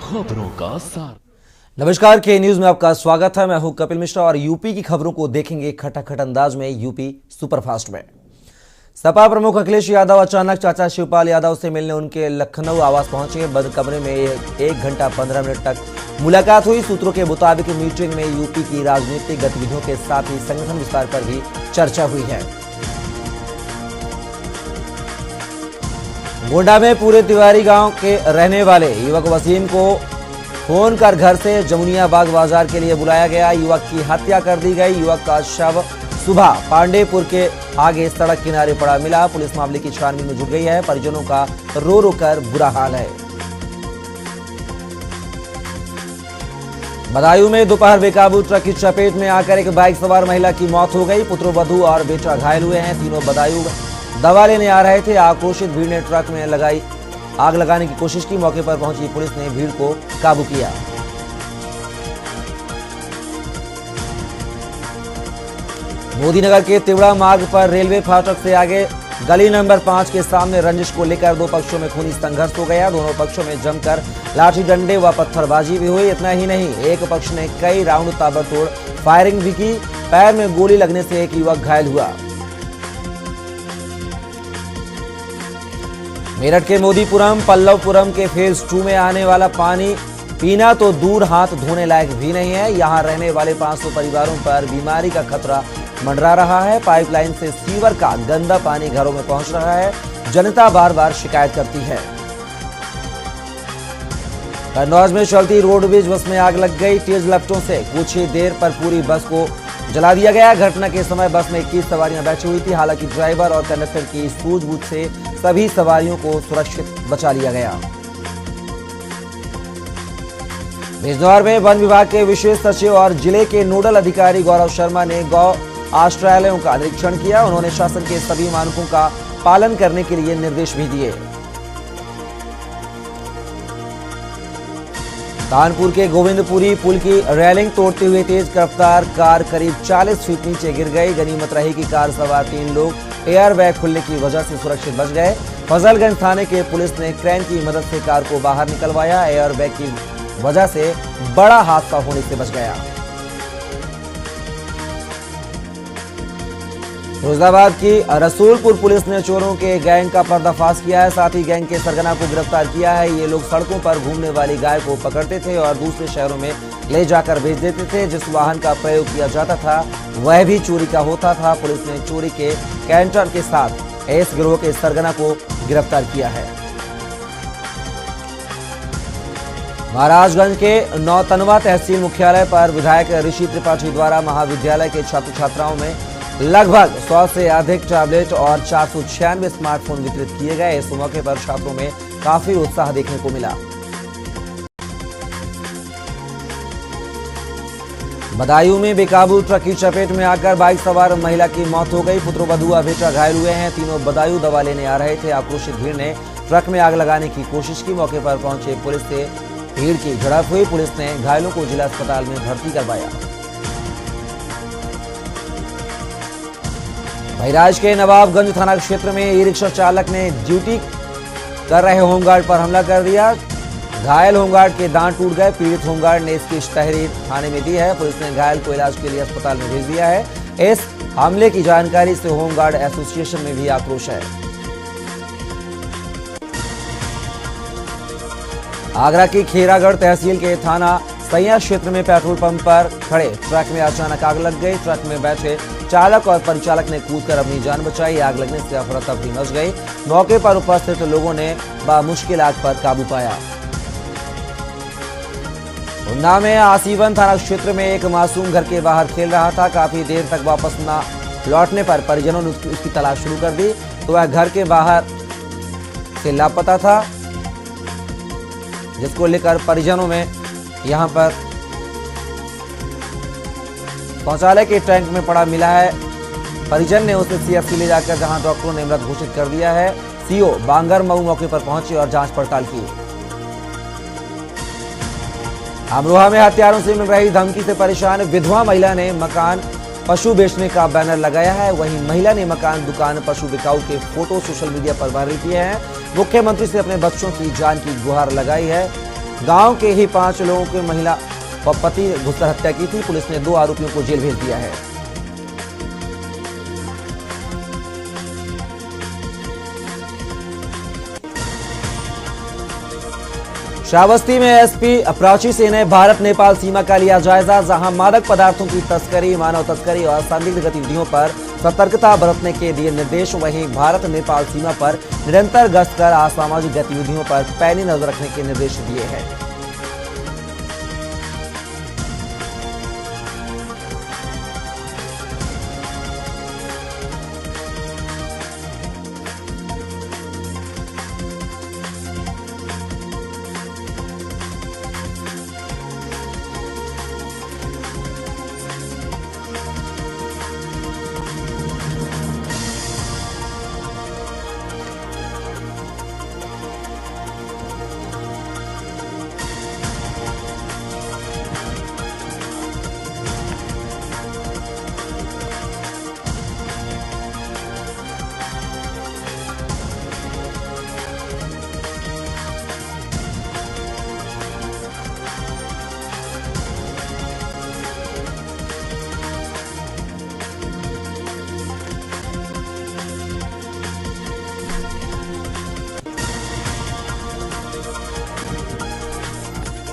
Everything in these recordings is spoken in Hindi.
खबरों का सार। नमस्कार, के न्यूज में आपका स्वागत है। मैं हूं कपिल मिश्रा और यूपी की खबरों को देखेंगे खटाखट अंदाज में यूपी सुपरफास्ट में। सपा प्रमुख अखिलेश यादव अचानक चाचा शिवपाल यादव से मिलने उनके लखनऊ आवास पहुंचे। बंद कमरे में 1 घंटा 15 मिनट तक मुलाकात हुई। सूत्रों के मुताबिक मीटिंग में यूपी की राजनीतिक गतिविधियों के साथ ही संगठन विस्तार पर भी चर्चा हुई है। गोंडा में पूरे तिवारी गांव के रहने वाले युवक वसीम को फोन कर घर से जमुनिया बाग बाजार के लिए बुलाया गया। युवक की हत्या कर दी गई। युवक का शव सुबह पांडेपुर के आगे सड़क किनारे पड़ा मिला। पुलिस मामले की छानबीन में जुट गई है। परिजनों का रो रो कर बुरा हाल है। बदायूं में दोपहर बेकाबू ट्रक की चपेट में आकर एक बाइक सवार महिला की मौत हो गई। पुत्रवधू और बेटा घायल हुए हैं। तीनों बदायूं दवा लेने आ रहे थे। आक्रोशित भीड़ ने ट्रक में आग लगाने की कोशिश की। मौके पर पहुंची पुलिस ने भीड़ को काबू किया। मोदीनगर के तिवड़ा मार्ग पर रेलवे फाटक से आगे गली नंबर 5 के सामने रंजिश को लेकर दो पक्षों में खूनी संघर्ष हो गया। दोनों पक्षों में जमकर लाठी डंडे व पत्थरबाजी भी हुई। इतना ही नहीं, एक पक्ष ने कई राउंड ताबड़तोड़ फायरिंग भी की। पैर में गोली लगने से एक युवक घायल हुआ। मेरठ के मोदीपुरम पल्लवपुरम के फेज 2 में आने वाला पानी पीना तो दूर हाथ धोने लायक भी नहीं है। यहां रहने वाले 500 परिवारों पर बीमारी का खतरा मंडरा रहा है। पाइपलाइन से सीवर का गंदा पानी घरों में पहुंच रहा है। जनता बार बार शिकायत करती है। कन्नौज में चलती रोडवेज बस में आग लग गई। तेज लपटों से कुछ ही देर पर पूरी बस को जला दिया गया। घटना के समय बस में 21 सवारियां बैठी हुई थी। हालांकि ड्राइवर और कंडक्टर की सूझबूझ से सभी सवारियों को सुरक्षित बचा लिया गया। बिजनौर में वन विभाग के विशेष सचिव और जिले के नोडल अधिकारी गौरव शर्मा ने गौ आश्रयालयों का निरीक्षण किया। उन्होंने शासन के सभी मानकों का पालन करने के लिए निर्देश भी दिए। कानपुर के गोविंदपुरी पुल की रेलिंग तोड़ते हुए तेज रफ्तार कार करीब 40 फीट नीचे गिर गई। गनीमत रही कि कार सवार 3 लोग एयर बैग खुलने की वजह से सुरक्षित बच गए। फजलगंज थाने के पुलिस ने क्रेन की मदद से कार को बाहर निकलवाया। एयर बैग की वजह से बड़ा हादसा होने से बच गया। फिरोजाबाद की रसूलपुर पुलिस ने चोरों के गैंग का पर्दाफाश किया है। साथ ही गैंग के सरगना को गिरफ्तार किया है। ये लोग सड़कों पर घूमने वाली गाय को पकड़ते थे और दूसरे शहरों में ले जाकर बेच देते थे। जिस वाहन का प्रयोग किया जाता था वह भी चोरी का होता था। पुलिस ने चोरी के कैंटर के साथ इस गिरोह के सरगना को गिरफ्तार किया है। महाराजगंज के नौतनवा तहसील मुख्यालय पर विधायक ऋषि त्रिपाठी द्वारा महाविद्यालय के छात्र छात्राओं में लगभग 100 से अधिक टैबलेट और 496 स्मार्टफोन वितरित किए गए। इस मौके पर छात्रों में काफी उत्साह देखने को मिला। बदायूं में बेकाबू ट्रक की चपेट में आकर बाइक सवार महिला की मौत हो गई। पुत्रवधू व बेटा घायल हुए हैं। तीनों बदायूं दवा लेने आ रहे थे। आक्रोशित भीड़ ने ट्रक में आग लगाने की कोशिश की। मौके पर पहुंचे पुलिस से भीड़ की झड़प हुई। पुलिस ने घायलों को जिला अस्पताल में भर्ती करवाया। बहराइच के नवाबगंज थाना क्षेत्र में ई रिक्शा चालक ने ड्यूटी कर रहे होमगार्ड पर हमला कर दिया। घायल होमगार्ड के दांत टूट गए। पीड़ित होमगार्ड ने इसकी तहरीर थाने में दी है। पुलिस ने घायल को इलाज के लिए अस्पताल में भेज दिया है। इस हमले की जानकारी से होमगार्ड एसोसिएशन में भी आक्रोश है। आगरा की खेरागढ़ तहसील के थाना सैया क्षेत्र में पेट्रोल पंप पर खड़े ट्रक में अचानक आग लग गई। ट्रक में बैठे चालक और परिचालक ने कूदकर अपनी जान बचाई। आग लगने से अफरा तफरी मच गई। मौके पर उपस्थित लोगों ने बामुश्किल आग पर काबू पाया। उन्नाव में आसीवन थाना क्षेत्र में एक मासूम घर के बाहर खेल रहा था। काफी देर तक वापस न लौटने पर परिजनों ने उसकी तलाश शुरू कर दी तो वह घर के बाहर से लापता था, जिसको लेकर परिजनों में यहां पर शौचालय के टैंक में पड़ा मिला है। परिजन ने उसे सीएफसी ले जाकर जहां डॉक्टरों ने मृत घोषित कर दिया है। सीओ बांगर मऊ मौके पर पहुंचे और जांच पड़ताल की। अमरोहा में हथियारों से मिल रही धमकी से परेशान विधवा महिला ने मकान पशु बेचने का बैनर लगाया है। वहीं महिला ने मकान, दुकान, पशु बिकाऊ के फोटो सोशल मीडिया पर वायरल किए हैं। मुख्यमंत्री से अपने बच्चों की जान की गुहार लगाई है। गांव के ही 5 लोगों की महिला व पति घुसकर हत्या की थी। पुलिस ने 2 आरोपियों को जेल भेज दिया है। श्रावस्ती में एसपी प्राची सिंह ने भारत नेपाल सीमा का लिया जायजा, जहां मादक पदार्थों की तस्करी, मानव तस्करी और संदिग्ध गतिविधियों पर सतर्कता बरतने के दिए निर्देश। वहीं भारत नेपाल सीमा पर निरंतर गश्त कर असामाजिक गतिविधियों पर पैनी नजर रखने के निर्देश दिए हैं।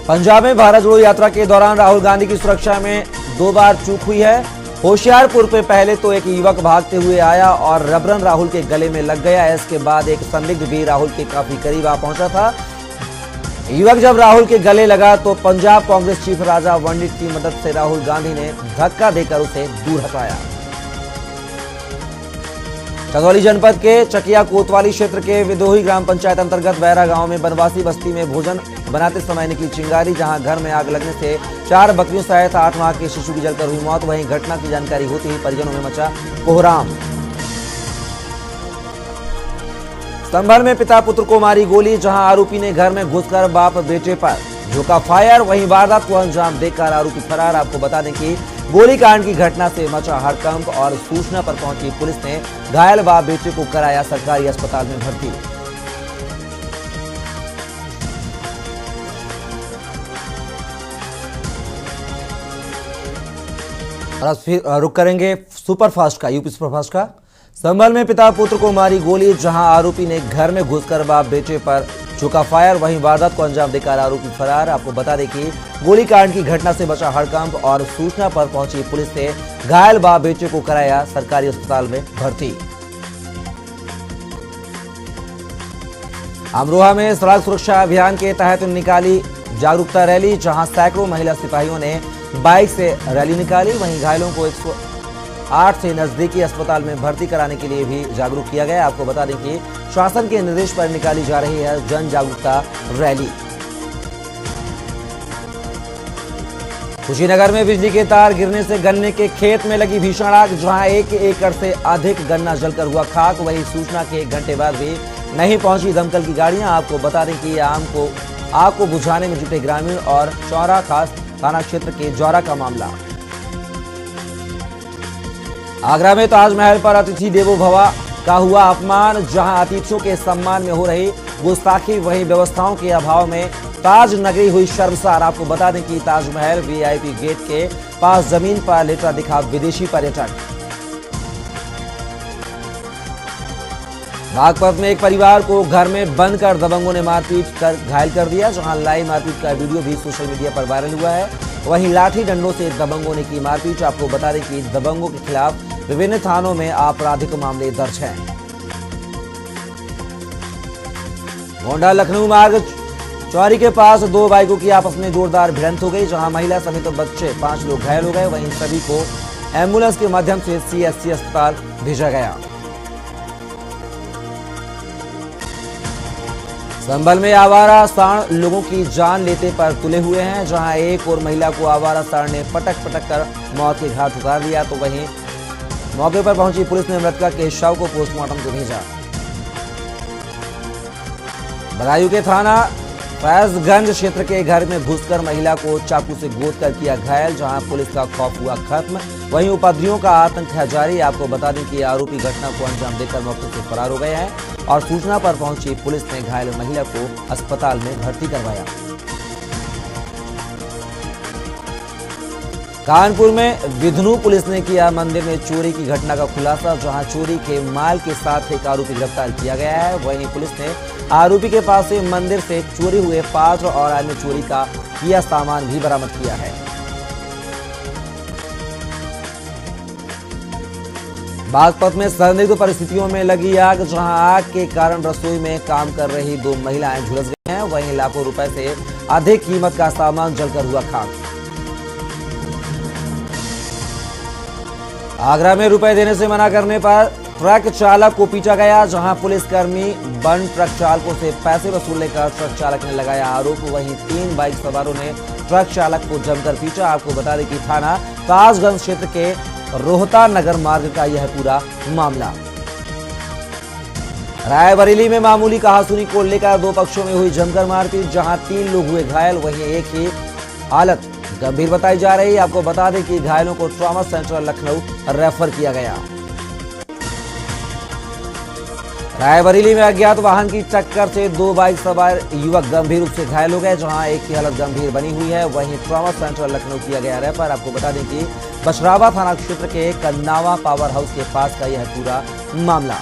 पंजाब में भारत जोड़ो यात्रा के दौरान राहुल गांधी की सुरक्षा में 2 बार चूक हुई है। होशियारपुर पे पहले तो एक युवक भागते हुए आया और रबरन राहुल के गले में लग गया। इसके बाद एक संदिग्ध भी राहुल के काफी करीब आ पहुंचा था। युवक जब राहुल के गले लगा तो पंजाब कांग्रेस चीफ राजा वंडित की मदद से राहुल गांधी ने धक्का देकर उसे दूर हटाया। चंदौली जनपद के चकिया कोतवाली क्षेत्र के विदोही ग्राम पंचायत अंतर्गत बैरा गांव में बनवासी बस्ती में भोजन बनाते समय निकली चिंगारी, जहां घर में आग लगने से 4 बकरियों सहित 8 माह के शिशु की जलकर हुई मौत। वहीं घटना की जानकारी होते ही परिजनों में मचा कोहराम। संभल में पिता पुत्र को मारी गोली, जहां आरोपी ने घर में घुसकर बाप बेटे पर झोंका फायर। वहीं वारदात को अंजाम देकर आरोपी फरार। आपको बता दें कि गोलीकांड की घटना से मचा हड़कंप और सूचना पर पहुंची पुलिस ने घायल बाप बेटे को कराया सरकारी अस्पताल में भर्ती। और फिर रुक करेंगे सुपरफास्ट का, यूपी सुपरफास्ट का। संभल में पिता पुत्र को मारी गोली, जहां आरोपी ने घर में घुसकर बाप बेटे पर झोंका फायर। वहीं वारदात को अंजाम देकर आरोपी फरार। आपको बता दें कि गोलीकांड की घटना से बचा हड़कंप और सूचना पर पहुंची पुलिस ने घायल बाप बेटे को कराया सरकारी अस्पताल में भर्ती। अमरोहा में सड़क सुरक्षा अभियान के तहत निकाली जागरूकता रैली, जहां सैकड़ों महिला सिपाहियों ने बाइक से रैली निकाली। वहीं घायलों को 108 से नजदीकी अस्पताल में भर्ती कराने के लिए भी जागरूक किया गया। आपको बता दें कि शासन के निर्देश पर निकाली जा रही है जन जागरूकता रैली। कुशीनगर में बिजली के तार गिरने से गन्ने के खेत में लगी भीषण आग, जहां 1 एकड़ से अधिक गन्ना जलकर हुआ खाक। वहीं सूचना के 1 घंटे बाद भी नहीं पहुंची दमकल की गाड़ियां। आपको बता दें कि आग को बुझाने में जुटे ग्रामीण और चौरा खास थाना क्षेत्र के जौरा का मामला। आगरा में ताजमहल पर अतिथि देवो भव का हुआ अपमान, जहां अतिथियों के सम्मान में हो रही गुस्ताखी, वहीं व्यवस्थाओं के अभाव में ताज नगरी हुई शर्मसार। आपको बता दें कि ताजमहल वीआईपी गेट के पास जमीन पर लेटा दिखा विदेशी पर्यटक। बागपत में एक परिवार को घर में बंद कर दबंगों ने मारपीट कर घायल कर दिया, जहां लाइव मारपीट का वीडियो भी सोशल मीडिया पर वायरल हुआ है। वहीं लाठी डंडों से दबंगों ने की मारपीट। आपको बता दें कि दबंगों के खिलाफ विभिन्न थानों में आपराधिक मामले दर्ज हैं। गोंडा लखनऊ मार्ग चौरी के पास 2 बाइकों की आपस में जोरदार भिड़ंत हो गई, जहां महिला समेत बच्चे 5 लोग घायल हो गए। वहीं सभी को एम्बुलेंस के माध्यम से सीएससी अस्पताल भेजा गया। संभल में आवारा सांड लोगों की जान लेते पर तुले हुए हैं, जहां एक और महिला को आवारा सांड ने पटक कर मौत के घाट उतार दिया। तो वहीं मौके पर पहुंची पुलिस ने मृतका के शव को पोस्टमार्टम को भेजा। बदायूं के थाना फैजगंज क्षेत्र के घर में घुसकर महिला को चाकू से गोद कर किया घायल, जहां पुलिस का खौफ हुआ खत्म। वहीं उपद्रवियों का आतंक है जारी। आपको बता दें कि आरोपी घटना को अंजाम देकर मौके से फरार हो गए हैं और सूचना पर पहुंची पुलिस ने घायल महिला को अस्पताल में भर्ती करवाया। कानपुर में विधनु पुलिस ने किया मंदिर में चोरी की घटना का खुलासा, जहां चोरी के माल के साथ एक आरोपी गिरफ्तार किया गया है। वहीं पुलिस ने आरोपी के पास से मंदिर से चोरी हुए पात्र और अन्य चोरी का किया सामान भी बरामद किया है। बागपत में संदिग्ध परिस्थितियों में लगी आग, जहां आग के कारण रसोई में काम कर रही 2 महिलाएं झुलस गई हैं। वहीं लाखों रुपए से अधिक कीमत का सामान जलकर हुआ खाक। आगरा में रुपए देने से मना करने पर ट्रक चालक को पीटा गया, जहां पुलिसकर्मी बंद ट्रक चालकों से पैसे वसूलने का ट्रक चालक ने लगाया आरोप। वहीं 3 बाइक सवारों ने ट्रक चालक को जमकर पीटा। आपको बता दें कि थाना ताजगंज क्षेत्र के रोहता नगर मार्ग का यह पूरा मामला। रायबरेली में मामूली कहासुनी को लेकर 2 पक्षों में हुई जमकर मारपीट, जहां 3 लोग हुए घायल। वहीं एक ही हालत गंभीर बताई जा रही है। आपको बता दें कि घायलों को ट्रॉमा सेंटर लखनऊ रेफर किया गया। रायबरेली में अज्ञात वाहन की टक्कर से 2 बाइक सवार युवक गंभीर रूप से घायल हो गए, जहां एक की हालत गंभीर बनी हुई है। वहीं ट्रॉमा सेंटर लखनऊ किया गया रेफर। आपको बता दें कि बशरावा थाना क्षेत्र के कन्नावा पावर हाउस के पास का यह पूरा मामला।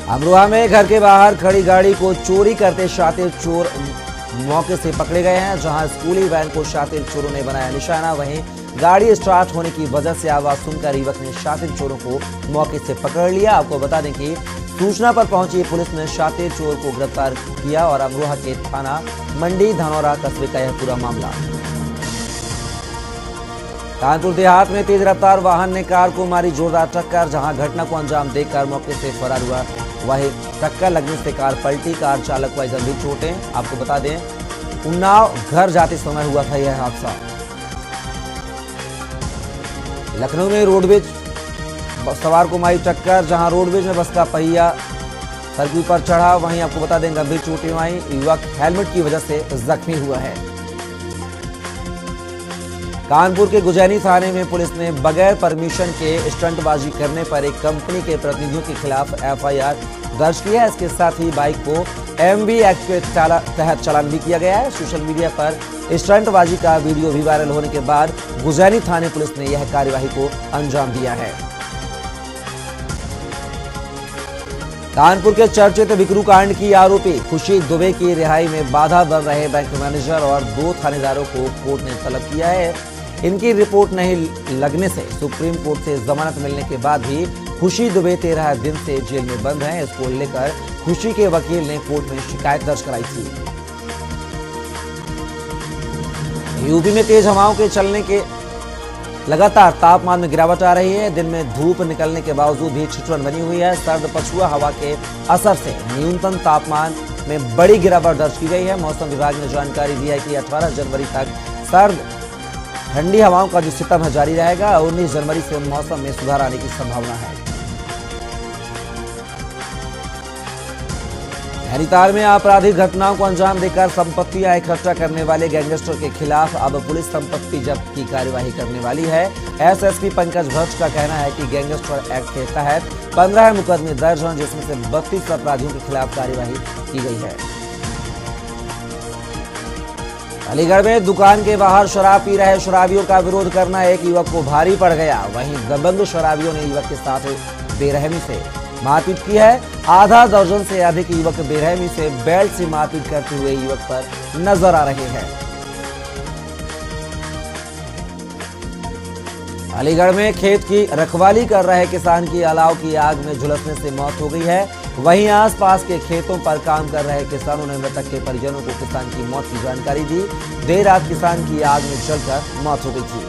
अमरोहा में घर के बाहर खड़ी गाड़ी को चोरी करते शातिर चोर मौके से पकड़े गए हैं, जहां स्कूली वैन को शातिर चोरों ने बनाया निशाना। वहीं गाड़ी स्टार्ट होने की वजह से आवाज सुनकर युवक ने शातिर चोरों को मौके से पकड़ लिया। आपको बता दें कि सूचना पर पहुंची पुलिस ने शातिर चोर को गिरफ्तार किया और अमरोहा के थाना मंडी धनौरा कस्बे का यह पूरा मामला। कानपुर देहात में तेज रफ्तार वाहन ने कार को मारी जोरदार टक्कर, जहां घटना को अंजाम देकर मौके से फरार हुआ। वहीं टक्कर लगने से कार पलटी, कार चालक को गंभीर चोटें। आपको बता दें उन्नाव घर जाते समय हुआ था यह हादसा। लखनऊ में रोडवेज सवार को मारी टक्कर, जहां रोडवेज में बस का पहिया सर्किल पर चढ़ा। वहीं आपको बता दें गंभीर चोटें आई, युवक हेलमेट की वजह से जख्मी हुआ है। कानपुर के गुजैनी थाने में पुलिस ने बगैर परमिशन के स्टंटबाजी करने पर एक कंपनी के प्रतिनिधियों के खिलाफ एफआईआर दर्ज किया है। इसके साथ ही बाइक को एमवी एक्ट के तहत चालान भी किया गया है। सोशल मीडिया पर स्टंटबाजी का वीडियो भी वायरल होने के बाद गुजैनी थाने पुलिस ने यह कार्यवाही को अंजाम दिया है। कानपुर के चर्चित विक्रू कांड की आरोपी खुशी दुबे की रिहाई में बाधा बन रहे बैंक मैनेजर और 2 थानेदारों को कोर्ट ने तलब किया है। इनकी रिपोर्ट नहीं लगने से सुप्रीम कोर्ट से जमानत मिलने के बाद भी खुशी दुबे 13 दिन से जेल में बंद हैं। इसको लेकर खुशी के वकील ने कोर्ट में शिकायत दर्ज कराई थी। यूपी में तेज हवाओं के चलने के लगातार तापमान में गिरावट आ रही है। दिन में धूप निकलने के बावजूद भी ठिठुरन बनी हुई है। सर्द पछुआ हवा के असर से न्यूनतम तापमान में बड़ी गिरावट दर्ज की गई है। मौसम विभाग ने जानकारी दी है कि 18 जनवरी तक सर्द ठंडी हवाओं का जो सितम है जारी रहेगा। 19 जनवरी से मौसम में सुधार आने की संभावना है। नैनीताल में आपराधिक घटनाओं को अंजाम देकर संपत्तियां इकट्ठा करने वाले गैंगस्टर के खिलाफ अब पुलिस संपत्ति जब्त की कार्यवाही करने वाली है। एसएसपी पंकज भट्ट का कहना है कि गैंगस्टर एक्ट के तहत 15 मुकदमे दर्ज हैं, जिसमें से 32 अपराधियों के खिलाफ कार्यवाही की गई है। अलीगढ़ में दुकान के बाहर शराब पी रहे शराबियों का विरोध करना एक युवक को भारी पड़ गया। वहीं दबंग शराबियों ने युवक के साथ बेरहमी से मारपीट की है। आधा दर्जन से अधिक युवक बेरहमी से बेल्ट से मारपीट करते हुए युवक पर नजर आ रहे हैं। अलीगढ़ में खेत की रखवाली कर रहे किसान की अलाव की आग में झुलसने से मौत हो गई है। वहीं आसपास के खेतों पर काम कर रहे किसानों ने मृतक के परिजनों को किसान की मौत की जानकारी दी। देर रात किसान की आग में जलकर मौत हो गई थी।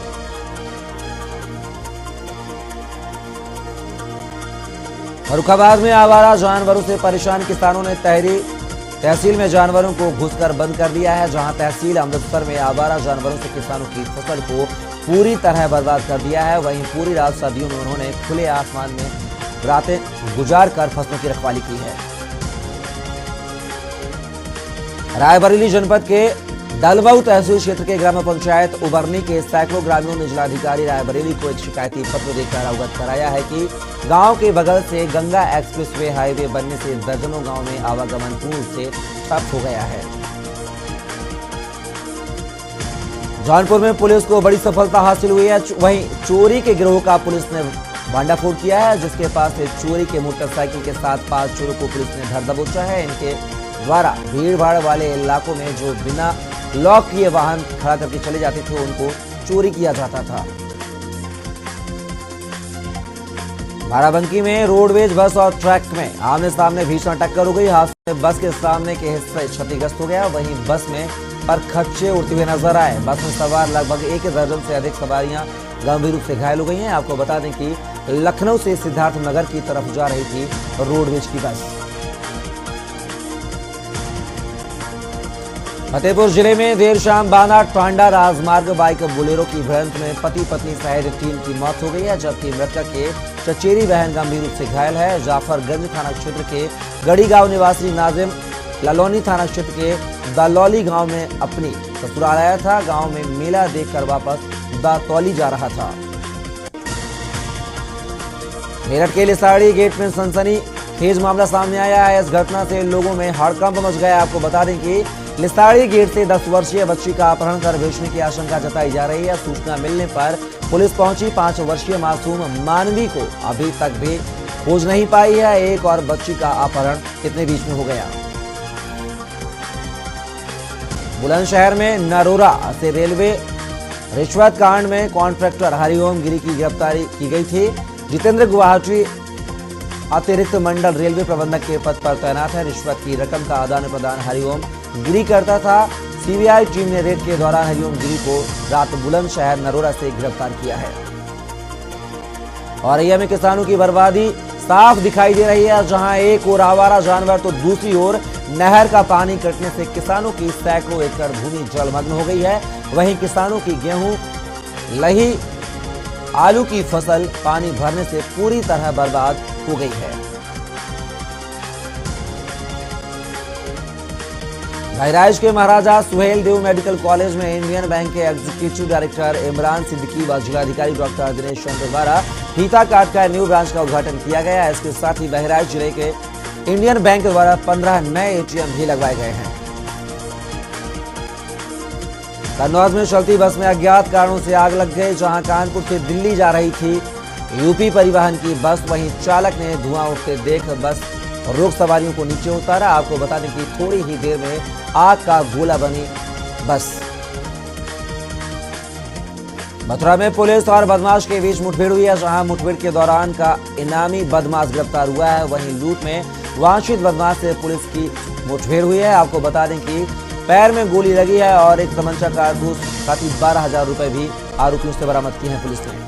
फर्रुखाबाद में आवारा जानवरों से परेशान किसानों ने तहसील में जानवरों को घुसकर बंद कर दिया है। जहां तहसील अमृतसर में आवारा जानवरों से किसानों की फसल को पूरी तरह बर्बाद कर दिया है। वहीं पूरी रात सर्दियों में उन्होंने खुले आसमान में रातें गुजार कर फसलों की रखवाली की है। रायबरेली जनपद के दलबऊ तहसील क्षेत्र के ग्राम पंचायत उबरनी के सैकड़ों ग्रामीणों ने जिलाधिकारी रायबरेली को एक शिकायती पत्र देकर अवगत कराया है कि गांव के बगल से गंगा एक्सप्रेसवे हाईवे बनने से दर्जनों गांव में आवागमन पूर्ण से ठप हो गया है। जौनपुर में पुलिस को बड़ी सफलता हासिल हुई है। वहीं चोरी के गिरोह का पुलिस ने भांडाफोड़ किया है, जिसके पास से चोरी के मोटरसाइकिल के साथ 5 चोरों को पुलिस ने धर दबोचा है। इनके द्वारा भीड़ भाड़ वाले इलाकों में जो बिना लॉक किए वाहन खड़ा करके चले जाते थे, उनको चोरी किया जाता था। बाराबंकी में रोडवेज बस और ट्रक में आमने सामने भीषण टक्कर हो गई। हादसे में बस के सामने के हिस्से क्षतिग्रस्त हो गया। वहीं बस में पर खच्चे उड़ते हुए नजर आए। बस में सवार लगभग 1 दर्जन से अधिक सवारियां गंभीर रूप से घायल हो गई हैं। आपको बता दें कि लखनऊ से सिद्धार्थनगर की तरफ जा रही थी रोडवेज की बस। फतेहपुर जिले में देर शाम बाना टांडा राजमार्ग बाइक बोलेरो की भिड़ंत में पति पत्नी सहित 3 की मौत हो गई है, जबकि मृतक के चचेरी बहन गंभीर रूप से घायल है। जाफरगंज थाना क्षेत्र के गड़ी गांव निवासी नाजिम ललौनी थाना क्षेत्र के दलौली गांव में अपनी ससुराल आया था। गांव में मेला देखकर वापस दातौली जा रहा था। मेरठ के लिसाड़ी गेट में सनसनीखेज मामला सामने आया है। इस घटना से लोगों में हड़कंप मच गया। आपको बता दें कि लिसाड़ी गेट से 10 वर्षीय बच्ची का अपहरण कर बेचने की आशंका जताई जा रही है। सूचना मिलने पर पुलिस पहुंची। 5 वर्षीय मासूम मानवी को अभी तक भी खोज नहीं पाई है। एक और बच्ची का अपहरण कितने बीच में हो गया। बुलंदशहर में नरोरा से रेलवे रिश्वत कांड में कॉन्ट्रैक्टर हरिओम गिरी की गिरफ्तारी की गई थी। जितेंद्र गुवाहाटी अतिरिक्त मंडल रेलवे प्रबंधक के पद पर तैनात है। रिश्वत की रकम का आदान प्रदान हरिओम गिरी करता था। सीबीआई टीम ने रेड के दौरान हरिओम गिरी को रात बुलंदशहर नरोरा से गिरफ्तार किया है। औरैया में किसानों की बर्बादी साफ दिखाई दे रही है, जहां एक ओर आवारा जानवर तो दूसरी ओर नहर का पानी कटने से किसानों की सैकड़ों एकड़ भूमि जलमग्न हो गई है। वहीं किसानों की गेहूं, लही, आलू की फसल पानी भरने से पूरी तरह बर्बाद हो गई है। बहराइच के महाराजा सुहेल देव मेडिकल कॉलेज में इंडियन बैंक के एग्जीक्यूटिव डायरेक्टर इमरान सिद्दीकी व जिलाधिकारी डॉक्टर दिनेश चंद्र द्वारा फीता काटकर न्यू ब्रांच का उद्घाटन किया गया। इसके साथ ही बहराइच जिले के इंडियन बैंक द्वारा 15 नए एटीएम भी लगवाए गए हैं। कन्नौज में चलती बस में अज्ञात कारणों से आग लग गई, जहां कानपुर से दिल्ली जा रही थी यूपी परिवहन की बस। वहीं चालक ने धुआं उठते देख बस रोक सवारियों को नीचे उतारा। आपको बता दें कि थोड़ी ही देर में आग का गोला बनी बस। मथुरा में पुलिस और बदमाश के बीच मुठभेड़ हुई है, जहां मुठभेड़ के दौरान का इनामी बदमाश गिरफ्तार हुआ है। वहीं लूट में वांछित बदमाश से पुलिस की मुठभेड़ हुई है। आपको बता दें कि पैर में गोली लगी है और एक तमंचा कारतूस साथ ही 12,000 रुपए भी आरोपियों से बरामद किए हैं पुलिस ने।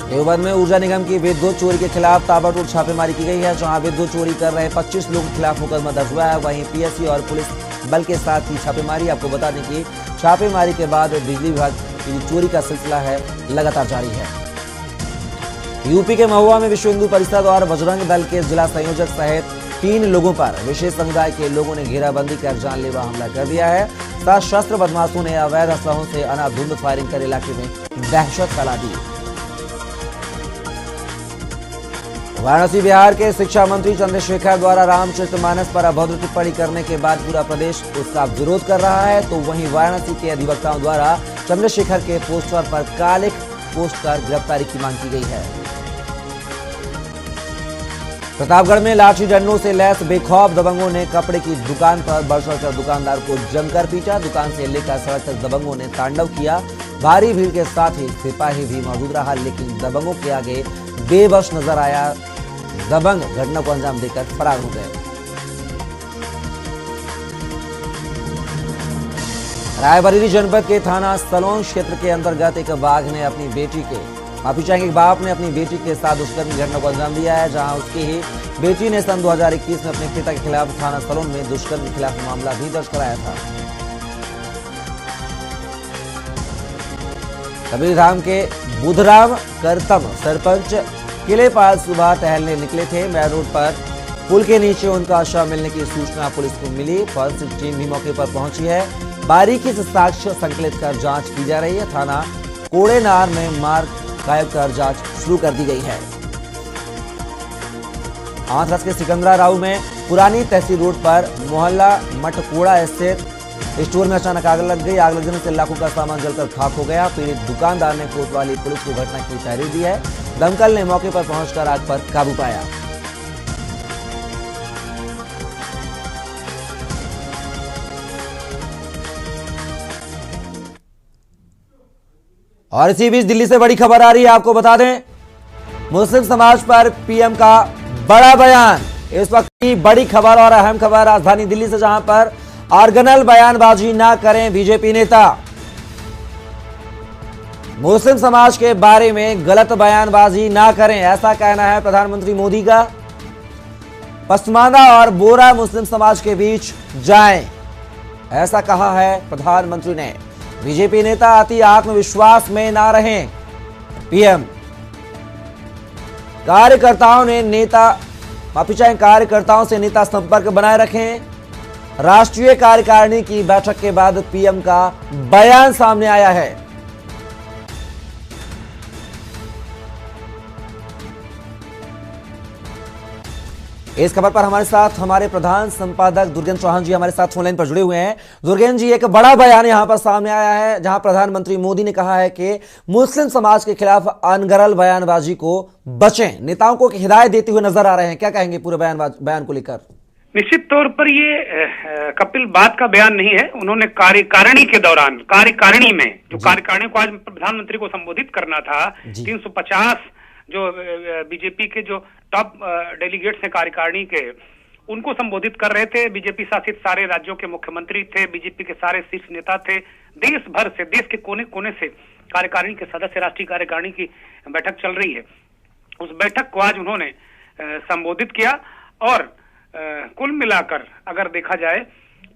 देवबंद में ऊर्जा निगम की विद्युत चोरी के खिलाफ ताबड़तोड़ छापेमारी की गई है, जहां विद्युत चोरी कर रहे 25 लोगों के खिलाफ मुकदमा दर्ज हुआ है। वहीं पीएससी और पुलिस बल के साथ ही छापेमारी। आपको बता दें कि छापेमारी के बाद बिजली विभाग की चोरी का सिलसिला है लगातार जारी है। यूपी के महुआ में विश्व हिंदू परिषद और बजरंग दल के जिला संयोजक सहित 3 लोगों पर विशेष समुदाय के लोगों ने घेराबंदी कर जानलेवा हमला कर दिया है। सशस्त्र बदमाशों ने अवैध असलहों से अंधाधुंध फायरिंग कर इलाके में दहशत फैला दी। वाराणसी बिहार के शिक्षा मंत्री चंद्रशेखर द्वारा रामचरितमानस पर अभद्र टिप्पणी करने के बाद पूरा प्रदेश उसका विरोध कर रहा है, तो वहीं वाराणसी के अधिवक्ताओं द्वारा चंद्रशेखर के पोस्टर पर कालिख पोस्ट कर गिरफ्तारी की मांग की गई है। प्रतापगढ़ में लाठी डंडों से लैस बेखौफ दबंगों ने कपड़े की दुकान पर बढ़ चढ़कर दुकानदार को जमकर पीटा। दुकान से लेकर सड़क तक दबंगों ने तांडव किया। भारी भीड़ के साथ ही सिपाही भी मौजूद रहा, लेकिन दबंगों के आगे बेबस नजर आया। दबंग घटना को अंजाम देकर फरार हो गए। रायबरेली जनपद के थाना सलोन क्षेत्र के अंतर्गत एक बाघ ने अपनी बेटी के बाप ने अपनी बेटी के साथ दुष्कर्म की घटना को अंजाम दिया है, जहां उसकी ही बेटी ने सन 2021 में अपने पिता के खिलाफ थाना सलोन में दुष्कर्म के खिलाफ मामला भी दर्ज कराया था। कबीरधाम के बुधराम करतम सरपंच किलेपाल सुबह टहलने निकले थे। मैन रोड पर पुल के नीचे उनका शव मिलने की सूचना पुलिस को मिली। फॉरेंसिक टीम भी मौके पर पहुंची है। बारीकी से साक्ष्य संकलित कर जांच की जा रही है। थाना कोड़ेनार में मार्ग गायब कर जांच शुरू कर दी गई है। हाथरस के सिकंदरा राव में पुरानी तहसील रोड पर मोहल्ला मटकोड़ा स्थित स्टोर में अचानक आग लग गई। आग लगने से लाखों का सामान जलकर खाक हो गया। पीड़ित दुकानदार ने कोतवाली पुलिस को घटना की तहरीर दी है। दमकल ने मौके पर पहुंचकर आग पर काबू पाया। और इसी बीच दिल्ली से बड़ी खबर आ रही है, आपको बता दें मुस्लिम समाज पर पीएम का बड़ा बयान। इस वक्त की बड़ी खबर और अहम खबर राजधानी दिल्ली से, जहां पर ऑर्गेनल बयानबाजी ना करें बीजेपी नेता। मुस्लिम समाज के बारे में गलत बयानबाजी ना करें, ऐसा कहना है प्रधानमंत्री मोदी का। पसमानदा और बोरा मुस्लिम समाज के बीच जाएं, ऐसा कहा है प्रधानमंत्री ने। बीजेपी नेता अति आत्मविश्वास में ना रहें, पीएम। कार्यकर्ताओं से नेता संपर्क बनाए रखें। राष्ट्रीय कार्यकारिणी की बैठक के बाद पीएम का बयान सामने आया है। इस खबर पर हमारे साथ हमारे प्रधान संपादक दुर्गेंद्र चौहान जी हमारे साथ फोनलाइन पर जुड़े हुए हैं। दुर्गेंद्र जी, एक बड़ा बयान यहां पर सामने आया है, जहां प्रधानमंत्री मोदी ने कहा है कि मुस्लिम समाज के खिलाफ अनगढ़ बयानबाजी को बचें। नेताओं को हिदायत देते हुए नजर आ रहे हैं, क्या कहेंगे पूरे बयान को लेकर? निश्चित तौर पर ये कपिल बात का बयान नहीं है। उन्होंने कार्यकारिणी के दौरान, कार्यकारिणी में जो कार्यकारिणी को आज प्रधानमंत्री को संबोधित करना था, 350 जो बीजेपी के जो टॉप डेलीगेट्स हैं कार्यकारिणी के, उनको संबोधित कर रहे थे। बीजेपी शासित सारे राज्यों के मुख्यमंत्री थे, बीजेपी के सारे शीर्ष नेता थे, देश भर से, देश के कोने कोने से कार्यकारिणी के सदस्य, राष्ट्रीय कार्यकारिणी की बैठक चल रही है। उस बैठक को आज उन्होंने संबोधित किया और कुल मिलाकर अगर देखा जाए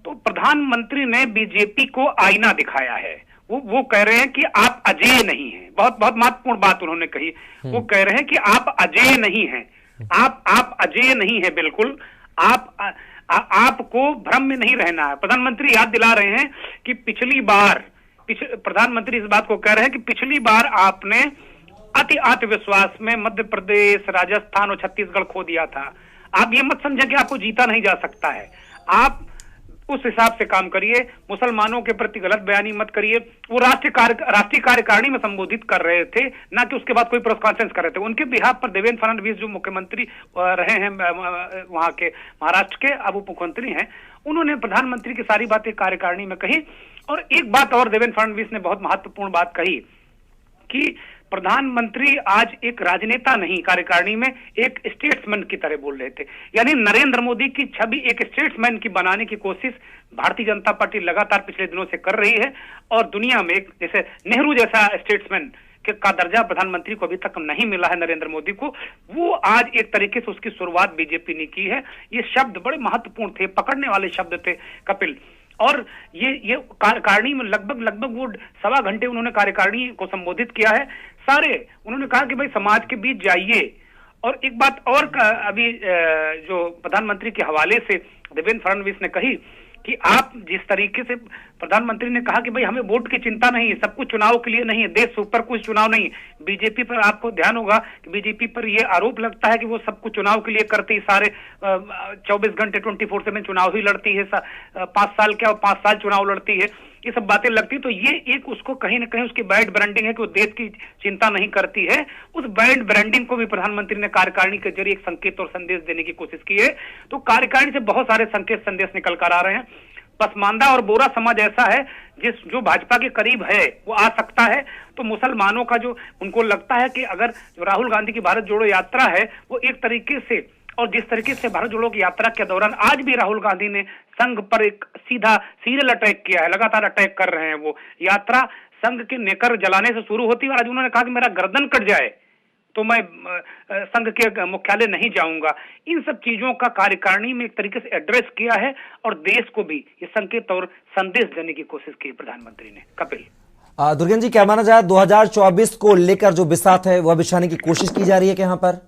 तो प्रधानमंत्री ने बीजेपी को आईना दिखाया है। वो कह रहे हैं कि आप अजेय नहीं हैं। बहुत बहुत महत्वपूर्ण बात उन्होंने कही। वो कह रहे हैं कि आप अजेय नहीं हैं, आप अजेय नहीं है, बिल्कुल आपको भ्रम में नहीं रहना है। प्रधानमंत्री याद दिला रहे हैं कि पिछली बार प्रधानमंत्री इस बात को कह रहे हैं कि पिछली बार आपने अति आत्मविश्वास में मध्य प्रदेश, राजस्थान और छत्तीसगढ़ खो दिया था। आप ये मत समझें कि आपको जीता नहीं जा सकता है। आप उस हिसाब से काम करिए, मुसलमानों के प्रति गलत बयानी मत करिए। वो राष्ट्रीय कार्यकारिणी में संबोधित कर रहे थे, ना कि उसके बाद कोई प्रेस कॉन्फ्रेंस कर रहे थे। उनके बिहाफ पर देवेंद्र फडणवीस जो मुख्यमंत्री रहे हैं वहां के, महाराष्ट्र के, अब उप मुख्यमंत्री हैं, उन्होंने प्रधानमंत्री की सारी बातें कार्यकारिणी में कही। और एक बात और देवेंद्र फडणवीस ने बहुत महत्वपूर्ण बात कही कि प्रधानमंत्री आज एक राजनेता नहीं, कार्यकारिणी में एक स्टेट्समैन की तरह बोल रहे थे। यानी नरेंद्र मोदी की छवि एक स्टेट्समैन की बनाने की कोशिश भारतीय जनता पार्टी लगातार पिछले दिनों से कर रही है। और दुनिया में एक जैसे नेहरू जैसा स्टेट्समैन का दर्जा प्रधानमंत्री को अभी तक नहीं मिला है नरेंद्र मोदी को, वो आज एक तरीके से उसकी शुरुआत बीजेपी ने की है। ये शब्द बड़े महत्वपूर्ण थे, पकड़ने वाले शब्द थे कपिल। और ये कार्यकारिणी में लगभग वो 1.25 घंटे उन्होंने कार्यकारिणी को संबोधित किया है। सारे उन्होंने कहा कि भाई समाज के बीच जाइए। और एक बात और अभी जो प्रधानमंत्री के हवाले से देवेंद्र फडणवीस ने कही कि आप जिस तरीके से, प्रधानमंत्री ने कहा कि भाई हमें वोट की चिंता नहीं है, सब कुछ चुनाव के लिए नहीं है, देश से ऊपर कुछ चुनाव नहीं। बीजेपी पर आपको ध्यान होगा कि बीजेपी पर यह आरोप लगता है कि वो सब कुछ चुनाव के लिए करती है, सारे 24 घंटे 24/7 चुनाव ही लड़ती है, 5 साल क्या 5 साल चुनाव लड़ती है, ये सब बातें लगती है। तो ये एक उसको कहीं ना कहीं उसकी बैड ब्रांडिंग है कि वो देश की चिंता नहीं करती है। उस बैड ब्रांडिंग को भी प्रधानमंत्री ने कार्यकारिणी के जरिए एक संकेत और संदेश देने की कोशिश की है। तो कार्यकारिणी से बहुत सारे संकेत संदेश निकल कर आ रहे हैं। पसमानदा और बोरा समाज ऐसा है जो भाजपा के करीब है, वो आ सकता है। तो मुसलमानों का जो उनको लगता है कि अगर जो राहुल गांधी की भारत जोड़ो यात्रा है, वो एक तरीके से, और जिस तरीके से भारत जोड़ो की यात्रा के दौरान आज भी राहुल गांधी ने संघ पर एक सीधा सीरियल अटैक किया है, लगातार अटैक कर रहे हैं। वो यात्रा संघ के नेकर जलाने से शुरू होती है और आज उन्होंने कहा कि मेरा गर्दन कट जाए तो मैं संघ के मुख्यालय नहीं जाऊंगा। इन सब चीजों का कार्यकारिणी में एक तरीके से एड्रेस किया है और देश को भी ये संकेत और संदेश देने की कोशिश की प्रधानमंत्री ने। कपिल, दुर्गेंद्र जी, क्या माना जाए 2024 को लेकर जो बिसात है वह बिछाने की कोशिश की जा रही है कि यहाँ पर?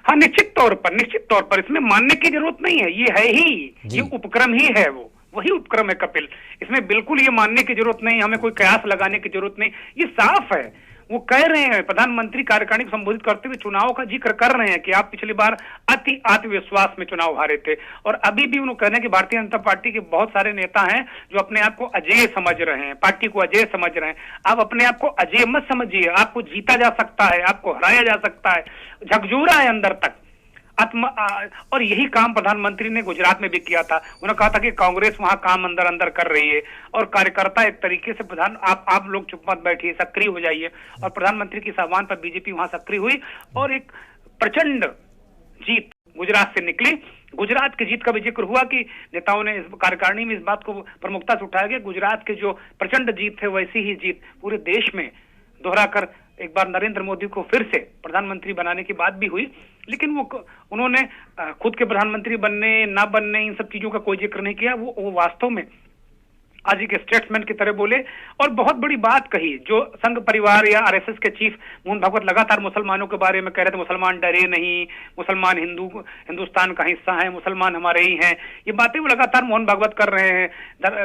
हाँ, निश्चित तौर पर इसमें मानने की जरूरत नहीं है। ये है ही, ये उपक्रम ही है, वो वही उपक्रम है कपिल। इसमें बिल्कुल ये मानने की जरूरत नहीं, हमें कोई कयास लगाने की जरूरत नहीं। ये साफ है वो कह रहे हैं, प्रधानमंत्री कार्यकारिणी को संबोधित करते हुए चुनाव का जिक्र कर रहे हैं कि आप पिछली बार अति आत्मविश्वास में चुनाव हारे थे। और अभी भी उन्होंने कहना है कि भारतीय जनता पार्टी के बहुत सारे नेता हैं जो अपने आप को अजेय समझ रहे हैं, पार्टी को अजेय समझ रहे हैं। आप अपने आप को अजेय मत समझिए, आपको जीता जा सकता है, आपको हराया जा सकता है, झकझोरा है अंदर तक और यही काम प्रधानमंत्री ने गुजरात में भी किया था। उन्होंने कहा था कि कांग्रेस वहां काम अंदर अंदर कर रही है और कार्यकर्ता एक तरीके से आप लोग चुप मत बैठिए, सक्रिय हो जाइए। और प्रधानमंत्री के इस आह्वान पर बीजेपी वहां सक्रिय हुई और एक प्रचंड जीत गुजरात से निकली। गुजरात की जीत का भी जिक्र हुआ कि नेताओं ने इस कार्यकारिणी में इस बात को प्रमुखता से उठाया गया। गुजरात की जो प्रचंड जीत है वैसी ही जीत पूरे देश में दोहराकर एक बार नरेंद्र मोदी को फिर से प्रधानमंत्री बनाने की बात भी हुई। लेकिन उन्होंने खुद के प्रधानमंत्री बनने ना बनने इन सब चीजों का कोई जिक्र नहीं किया। वो वास्तव में आज एक स्टेट्समैन की तरह बोले और बहुत बड़ी बात कही। जो संघ परिवार या आरएसएस के चीफ मोहन भागवत लगातार मुसलमानों के बारे में कह रहे थे, मुसलमान डरे नहीं, मुसलमान हिंदुस्तान का हिस्सा है, मुसलमान हमारे ही हैं, ये बातें वो लगातार मोहन भागवत कर रहे हैं।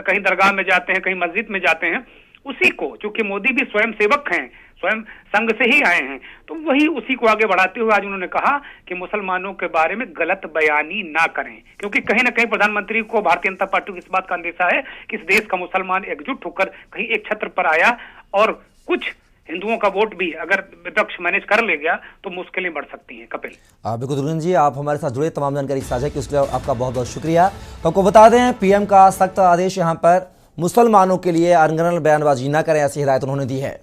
कहीं दरगाह में जाते हैं, कहीं मस्जिद में जाते हैं, उसी को, चूंकि मोदी भी स्वयं सेवक हैं, स्वयं संघ से ही आए हैं, तो वही उसी को आगे बढ़ाते हुए आज उन्होंने कहा कि मुसलमानों के बारे में गलत बयानी ना करें, क्योंकि कहीं ना कहीं प्रधानमंत्री को भारतीय जनता पार्टी को इस बात का अंदेशा है कि इस देश का मुसलमान एकजुट होकर कहीं एक छत्र पर आया और कुछ हिंदुओं का वोट भी अगर विपक्ष मैनेज कर ले गया तो मुश्किलें बढ़ सकती हैं। कपिल बिल्कुल दुर्गन जी, आप हमारे साथ जुड़े, तमाम जानकारी साझा की उसके लिए आपका बहुत बहुत शुक्रिया। तो आपको बता दें, पीएम का सख्त आदेश यहाँ पर मुसलमानों के लिए अनगढ़ बयानबाजी न करें, ऐसी हिदायत उन्होंने दी है।